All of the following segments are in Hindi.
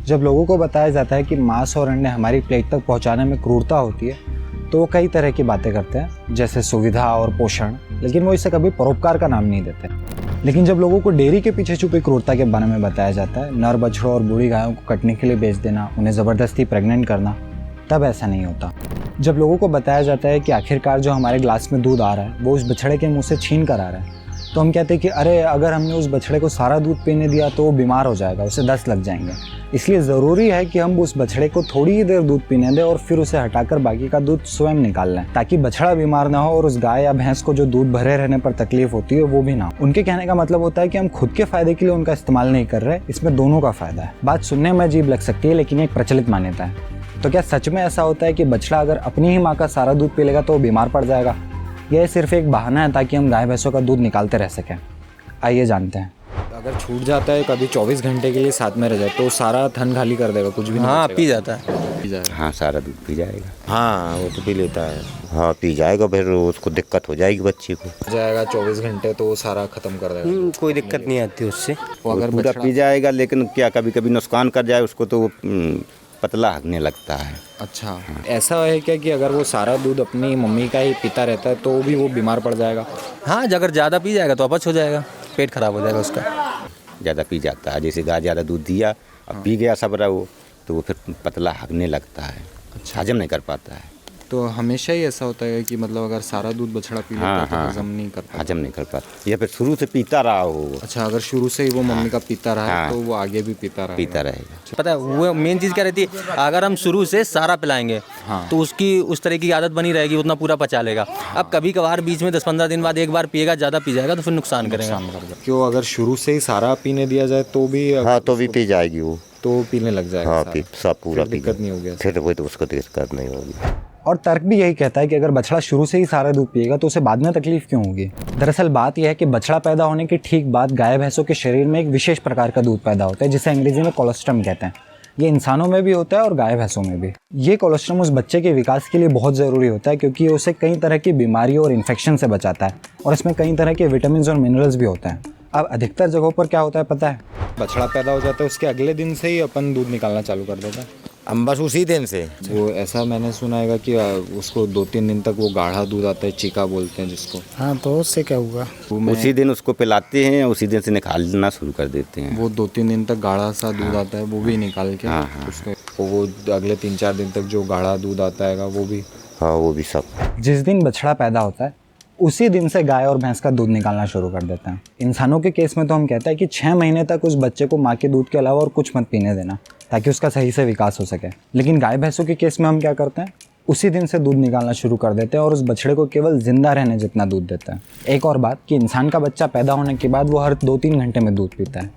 जब लोगों को बताया जाता है कि मांस और अंडे हमारी प्लेट तक पहुंचाने में क्रूरता होती है तो वो कई तरह की बातें करते हैं, जैसे सुविधा और पोषण, लेकिन वो इसे कभी परोपकार का नाम नहीं देते। लेकिन जब लोगों को डेयरी के पीछे छुपी क्रूरता के बारे में बताया जाता है, नर बछड़ों और बूढ़ी गायों को कटने के लिए बेच देना, उन्हें ज़बरदस्ती प्रेग्नेंट करना, तब ऐसा नहीं होता। जब लोगों को बताया जाता है कि आखिरकार जो हमारे ग्लास में दूध आ रहा है वो उस बछड़े के मुंह से छीन कर आ रहा है, तो हम कहते हैं कि अरे अगर हमने उस बछड़े को सारा दूध पीने दिया तो वो बीमार हो जाएगा, उसे दस्त लग जाएंगे। इसलिए ज़रूरी है कि हम उस बछड़े को थोड़ी ही देर दूध पीने दें और फिर उसे हटाकर बाकी का दूध स्वयं निकाल लें, ताकि बछड़ा बीमार ना हो और उस गाय या भैंस को जो दूध भरे रहने पर तकलीफ होती है वो भी ना हो। उनके कहने का मतलब होता है कि हम खुद के फायदे के लिए उनका इस्तेमाल नहीं कर रहे, इसमें दोनों का फायदा है। बात सुनने में अजीब लग सकती है, लेकिन एक प्रचलित मान्यता है। तो क्या सच में ऐसा होता है कि बछड़ा अगर अपनी ही माँ का सारा दूध पी लेगा तो वो बीमार पड़ जाएगा? यह सिर्फ एक बहाना है ताकि हम गाय भैंसों का दूध निकालते रह सकें? आइए जानते हैं। अगर छूट जाता है कभी 24 घंटे के लिए साथ में रह जाए तो सारा थन खाली कर देगा, कुछ भी नहीं? हाँ, पी जाता है। हाँ, सारा दूध पी जाएगा। हाँ, वो तो पी लेता है। हाँ, पी जाएगा, फिर उसको दिक्कत हो जाएगी बच्चे को। जाएगा 24 घंटे तो वो सारा खत्म कर देगा। कोई दिक्कत नहीं आती उससे। वो अगर पूरा पी जाएगा, लेकिन क्या कभी कभी नुकसान कर जाए उसको तो पतला हगने लगता है। अच्छा, ऐसा है क्या कि अगर वो सारा दूध अपनी मम्मी का ही पीता रहता है तो भी वो बीमार पड़ जाएगा? हाँ, अगर ज़्यादा पी जाएगा तो अपच हो जाएगा, पेट खराब हो जाएगा उसका। ज़्यादा पी जाता है, जैसे गाय ज़्यादा दूध दिया अब पी गया सब रहा वो, तो वो फिर पतला हगने लगता है। अच्छा, हजम नहीं कर पाता है। तो हमेशा ही ऐसा होता है कि मतलब अगर सारा दूध बछड़ा पी लेता है तो हजम नहीं कर पाता? हजम नहीं कर पाता, या फिर शुरू से पीता रहा हो। अच्छा, अगर शुरू से ही वो मम्मी का पीता रहा है तो वो आगे भी पीता रहेगा। पता है वो मेन चीज़ क्या रहती है, अगर हम शुरू से सारा पिलाएंगे तो उसकी उस तरह की आदत बनी रहेगी, उतना पूरा पचा लेगा। अब कभी कभार बीच में 10-15 दिन बाद एक बार पिएगा, ज़्यादा पी जाएगा तो फिर नुकसान करेगा। क्यों, अगर शुरू से ही सारा पीने दिया जाए तो भी? हाँ, तो भी पी जाएगी वो, तो पीने लग जाएगा। हाँ, सब पूरा दिक्कत नहीं होगी फिर वो, तो उसको दिक्कत नहीं होगी। और तर्क भी यही कहता है कि अगर बछड़ा शुरू से ही सारा दूध पिएगा तो उसे बाद में तकलीफ क्यों होगी? दरअसल बात यह है कि बछड़ा पैदा होने के ठीक बाद गाय भैंसों के शरीर में एक विशेष प्रकार का दूध पैदा होता है जिसे अंग्रेजी में कोलोस्ट्रम कहते हैं। ये इंसानों में भी होता है और गाय भैंसों में भी। ये कोलोस्ट्रम उस बच्चे के विकास के लिए बहुत ज़रूरी होता है क्योंकि ये उसे कई तरह की बीमारियों और इन्फेक्शन से बचाता है, और इसमें कई तरह के विटामिन और मिनरल्स भी होते हैं। अब अधिकतर जगहों पर क्या होता है पता है? बछड़ा पैदा हो जाता है उसके अगले दिन से ही अपन दूध निकालना चालू कर देता है। हम बस उसी दिन से वो ऐसा मैंने सुना है कि उसको 2-3 दिन तक वो गाढ़ा दूध आता है, चीका बोलते हैं जिसको। हाँ, तो उससे क्या हुआ? उसी दिन उसको पिलाते हैं, उसी दिन से निकालना शुरू कर देते हैं। वो 2-3 दिन तक गाढ़ा सा दूध आता है वो भी निकाल के उसको वो अगले 3-4 दिन तक जो गाढ़ा दूध आता है वो भी। हाँ, वो भी सब। जिस दिन बछड़ा पैदा होता है उसी दिन से गाय और भैंस का दूध निकालना शुरू कर देते हैं। इंसानों के केस में तो हम कहते हैं कि 6 महीने तक उस बच्चे को माँ के दूध के अलावा और कुछ मत पीने देना ताकि उसका सही से विकास हो सके। लेकिन गाय भैंसों के केस में हम क्या करते हैं, उसी दिन से दूध निकालना शुरू कर देते हैं और उस बछड़े को केवल जिंदा रहने जितना दूध देते हैं। एक और बात कि इंसान का बच्चा पैदा होने के बाद वो हर 2-3 घंटे में दूध पीता है,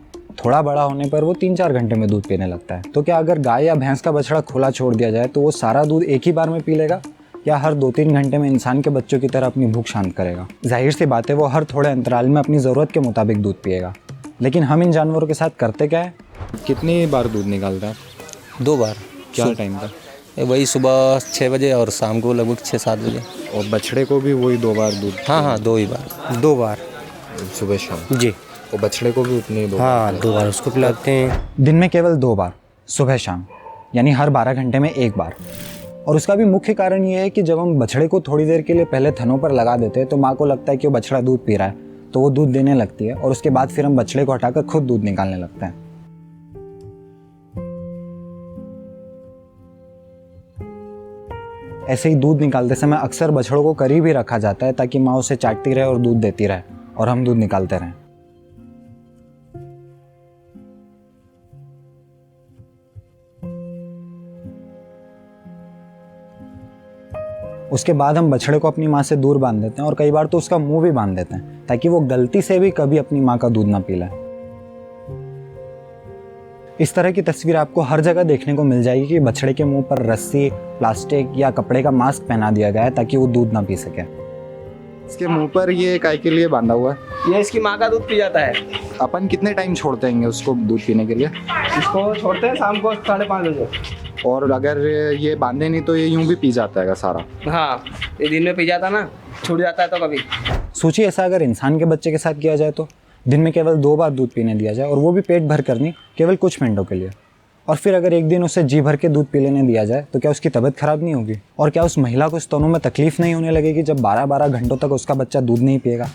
थोड़ा बड़ा होने पर वो 3-4 घंटे में दूध पीने लगता है। तो क्या अगर गाय या भैंस का बछड़ा खुला छोड़ दिया जाए तो वो सारा दूध एक ही बार में पी लेगा या हर 2-3 घंटे में इंसान के बच्चों की तरह अपनी भूख शांत करेगा? जाहिर सी बात है वो हर थोड़े अंतराल में अपनी ज़रूरत के मुताबिक दूध पिएगा। लेकिन हम इन जानवरों के साथ करते क्या है? कितनी बार दूध निकालता है? 2 बार। क्या टाइम था? वही सुबह 6 बजे और शाम को लगभग 6-7 बजे। और बछड़े को भी वही 2 बार दूध? हाँ, 2 ही बार। 2 बार सुबह शाम जी। और बछड़े को भी उतनी 2 हाँ, 2 बार उसको पिलाते हैं। दिन में केवल 2 बार, सुबह शाम, यानी हर 12 घंटे में 1 बार। और उसका भी मुख्य कारण ये है कि जब हम बछड़े को थोड़ी देर के लिए पहले थनों पर लगा देते हैं तो माँ को लगता है कि वो बछड़ा दूध पी रहा है, तो वो दूध देने लगती है और उसके बाद फिर हम बछड़े को हटाकर खुद दूध निकालने लगते हैं। ऐसे ही दूध निकालते समय अक्सर बछड़ों को करीब ही रखा जाता है ताकि माँ उसे चाटती रहे और दूध देती रहे और हम दूध निकालते रहें। उसके बाद हम बछड़े को अपनी माँ से दूर बांध देते हैं और कई बार तो उसका मुंह भी बांध देते हैं ताकि वो गलती से भी कभी अपनी माँ का दूध ना पी ले। इस तरह की तस्वीर आपको हर जगह देखने को मिल जाएगी कि बछड़े के मुंह पर रस्सी, प्लास्टिक या कपड़े का मास्क पहना दिया गया है ताकि वो दूध ना पी सके। इसके मुंह पर ये काय के लिए बांधा हुआ है? ये इसकी माँ का दूध पी जाता है। अपन कितने टाइम छोड़ते हैं उसको दूध पीने के लिए? इसको छोड़ते हैं शाम को 5:30 बजे। और अगर ये बांधे नहीं तो ये यूं भी पी जाता है सारा? हाँ, ये दिन में पी जाता ना, छूट जाता है तो कभी। सोचिए ऐसा अगर इंसान के बच्चे के साथ किया जाए तो दिन में केवल 2 बार दूध पीने दिया जाए और वो भी पेट भर कर नहीं, केवल कुछ मिनटों के लिए, और फिर अगर एक दिन उसे जी भर के दूध पी लेने दिया जाए तो क्या उसकी तबीयत खराब नहीं होगी? और क्या उस महिला को स्तनों में तकलीफ नहीं होने लगेगी जब 12-12 घंटों तक उसका बच्चा दूध नहीं पिएगा?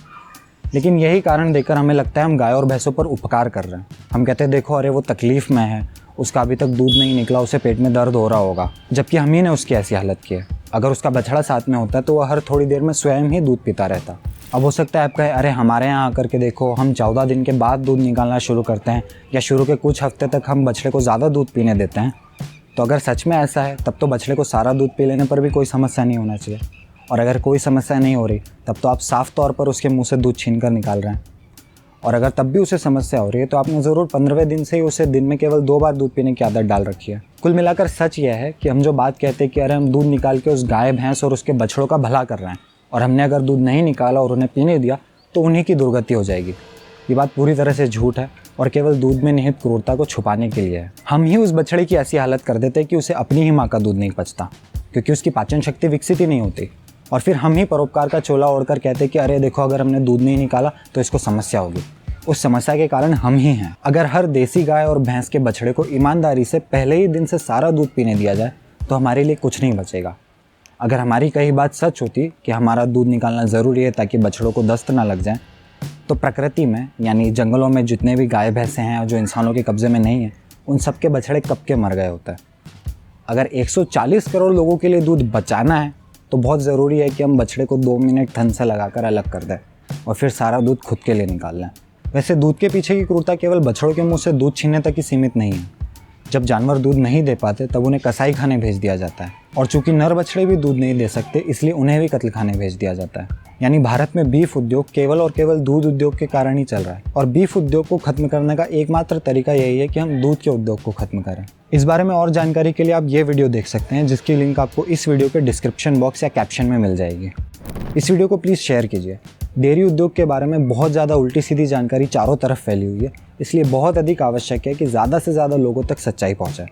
लेकिन यही कारण देखकर हमें लगता है हम गाय और भैंसों पर उपकार कर रहे हैं। हम कहते हैं देखो अरे वो तकलीफ़ में है, उसका अभी तक दूध नहीं निकला, उसे पेट में दर्द हो रहा होगा, जबकि हम ही ने उसकी ऐसी हालत की है। अगर उसका बछड़ा साथ में होता तो वह हर थोड़ी देर में स्वयं ही दूध पीता रहता। अब हो सकता है आप कहे अरे हमारे यहाँ आकर के देखो, हम 14 दिन के बाद दूध निकालना शुरू करते हैं या शुरू के कुछ हफ्ते तक हम बछड़े को ज़्यादा दूध पीने देते हैं। तो अगर सच में ऐसा है तब तो बछड़े को सारा दूध पी लेने पर भी कोई समस्या नहीं होना चाहिए। और अगर कोई समस्या नहीं हो रही तब तो आप साफ़ तौर पर उसके मुंह से दूध छीन कर निकाल रहे हैं। और अगर तब भी उसे समस्या हो रही है तो आपने ज़रूर 15वें दिन से ही उसे दिन में केवल 2 बार दूध पीने की आदत डाल रखी है। कुल मिलाकर सच यह है कि हम जो बात कहते हैं कि अरे हम दूध निकाल के उस गाय भैंस और उसके बछड़ों का भला कर रहे हैं और हमने अगर दूध नहीं निकाला और उन्हें पीने दिया तो उन्हीं की दुर्गति हो जाएगी, ये बात पूरी तरह से झूठ है और केवल दूध में निहित क्रूरता को छुपाने के लिए है। हम ही उस बछड़े की ऐसी हालत कर देते हैं कि उसे अपनी ही माँ का दूध नहीं पचता, क्योंकि उसकी पाचन शक्ति विकसित ही नहीं होती। और फिर हम ही परोपकार का चोला ओढ़कर कहते हैं कि अरे देखो अगर हमने दूध नहीं निकाला तो इसको समस्या होगी। उस समस्या के कारण हम ही हैं। अगर हर देसी गाय और भैंस के बछड़े को ईमानदारी से पहले ही दिन से सारा दूध पीने दिया जाए तो हमारे लिए कुछ नहीं बचेगा। अगर हमारी कही बात सच होती कि हमारा दूध निकालना ज़रूरी है ताकि बछड़ों को दस्त ना लग जाए, तो प्रकृति में यानी जंगलों में जितने भी गाय भैंसे हैं जो इंसानों के कब्ज़े में नहीं हैं, उन सब के बछड़े कब के मर गए होते हैं। अगर 140 करोड़ लोगों के लिए दूध बचाना है तो बहुत ज़रूरी है कि हम बछड़े को 2 मिनट थन से लगाकर अलग कर दें और फिर सारा दूध खुद के लिए निकाल लें। वैसे दूध के पीछे की क्रूरता केवल बछड़ों के मुंह से दूध छीनने तक ही सीमित नहीं है। जब जानवर दूध नहीं दे पाते तब उन्हें कसाई खाने भेज दिया जाता है, और चूंकि नर बछड़े भी दूध नहीं दे सकते इसलिए उन्हें भी कत्ल खाने भेज दिया जाता है। यानी भारत में बीफ उद्योग केवल और केवल दूध उद्योग के कारण ही चल रहा है, और बीफ उद्योग को खत्म करने का एकमात्र तरीका यही है कि हम दूध के उद्योग को खत्म करें। इस बारे में और जानकारी के लिए आप ये वीडियो देख सकते हैं, जिसकी लिंक आपको इस वीडियो के डिस्क्रिप्शन बॉक्स या कैप्शन में मिल जाएगी। इस वीडियो को प्लीज़ शेयर कीजिए। डेयरी उद्योग के बारे में बहुत ज़्यादा उल्टी सीधी जानकारी चारों तरफ फैली हुई है, इसलिए बहुत अधिक आवश्यक है कि ज़्यादा से ज़्यादा लोगों तक सच्चाई पहुँचाए।